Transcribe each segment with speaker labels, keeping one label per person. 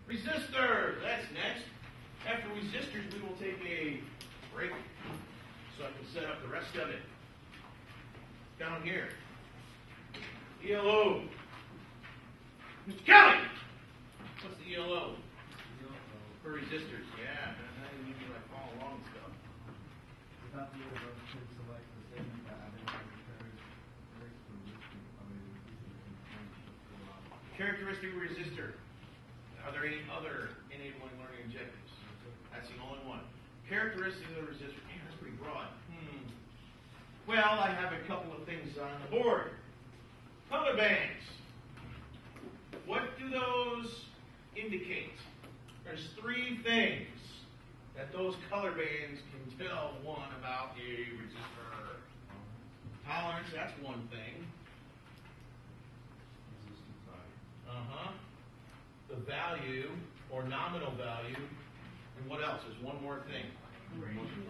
Speaker 1: Resistors, that's next. After resistors, we will take a break so I can set up the rest of it. Down here. ELO. Mr. Kelly! What's the ELO? For resistors, yeah. Now you need to like follow along and stuff.
Speaker 2: Without the order, should select the statement that identifies the
Speaker 1: characteristic resistor. Are there any other enabling learning objectives? That's the only one. Characteristics of the resistor. Man, that's pretty broad. Well, I have a couple of things on the board. Color bands. What do those indicate? There's three things that those color bands can tell one about a resistor. Tolerance, that's one thing. The value, or nominal value, and what else? There's one more thing.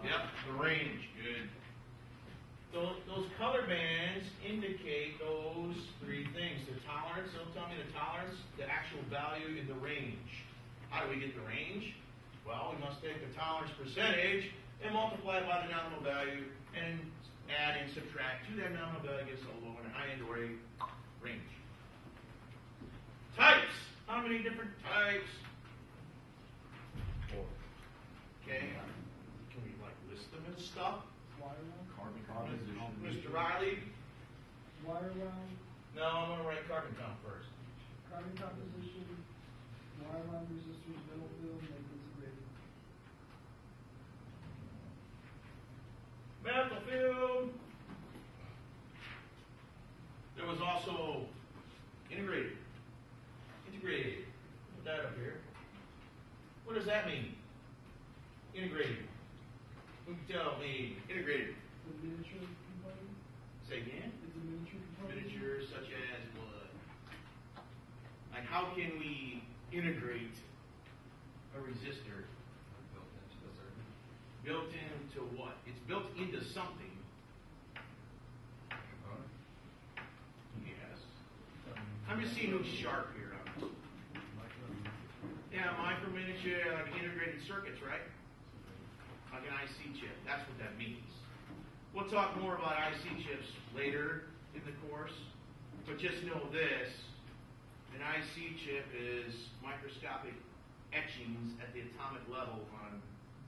Speaker 1: Yep, the range. Good. Those color bands indicate those three things. The tolerance, they'll tell me the tolerance, the actual value, and the range. How do we get the range? Well, we must take the tolerance percentage and multiply it by the nominal value and add and subtract to that nominal value gives a low and a high end or a range. Types. How many different types? 4. Okay. Can we like list them and stuff?
Speaker 2: carbon
Speaker 1: composition. Mr. Riley?
Speaker 3: Wire wound.
Speaker 1: No, I'm going to write carbon comp first.
Speaker 3: Carbon composition. Wire wound resistors, metal field, magnets graded.
Speaker 1: Metal field. There was also integrated. Integrated. Put that up here. What does that mean? Integrated. Who can tell me? Integrated.
Speaker 3: The miniature component?
Speaker 1: Say again?
Speaker 3: It's a miniature component?
Speaker 1: Miniature such as what? Like how can we integrate a resistor? Built into what? It's built into something. Yes. I'm just seeing who's sharp here. Yeah, micro miniature, like integrated circuits, right? Like an IC chip. That's what that means. We'll talk more about IC chips later in the course, but just know this. An IC chip is microscopic etchings at the atomic level on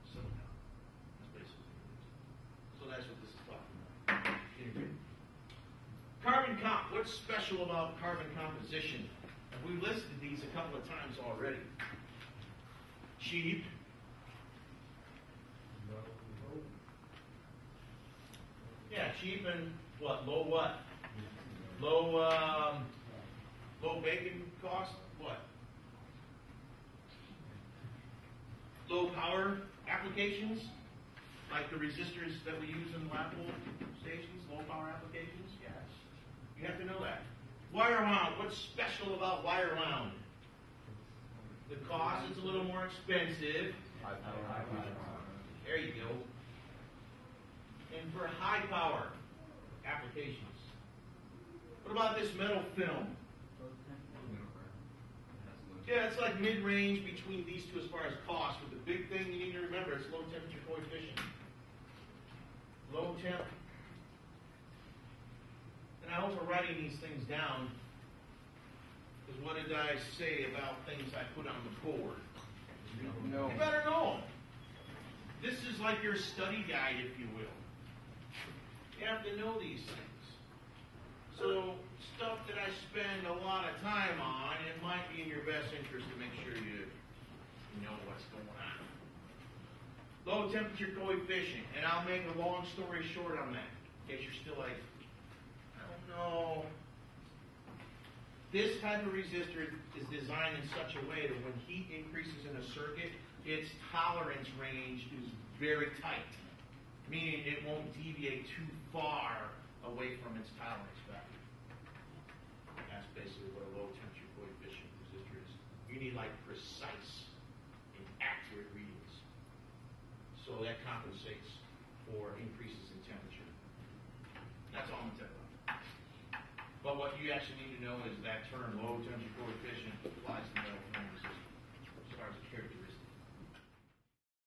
Speaker 1: silicon. That's basically what it is. So that's what this is talking about. Integrated. Carbon comp. What's special about carbon composition? We've listed these a couple of times already. Cheap. Yeah, cheap and what? Low what? Low bacon cost? What? Low power applications? Like the resistors that we use in lab stations? Low power applications? Yes. You have to know that. Wire wound. What's special about wire wound? The cost is a little more expensive. There you go. And for high power applications. What about this metal film? Yeah, it's like mid-range between these two as far as cost. But the big thing you need to remember is low temperature coefficient. Low temp. And I hope we're writing these things down. Because what did I say about things I put on the board?
Speaker 2: No.
Speaker 1: You better know them. This is like your study guide, if you will. You have to know these things. So, stuff that I spend a lot of time on, it might be in your best interest to make sure you know what's going on. Low temperature coefficient, and I'll make a long story short on that, in case you're still like, I don't know. This type of resistor is designed in such a way that when heat increases in a circuit, its tolerance range is very tight, meaning it won't deviate too far away from its tolerance value. That's basically what a low temperature coefficient resistor is. You need like precise and accurate readings. So that compensates for increases in temperature. That's all I'm going to tell you about. But what you actually need to know is that term, low temperature coefficient,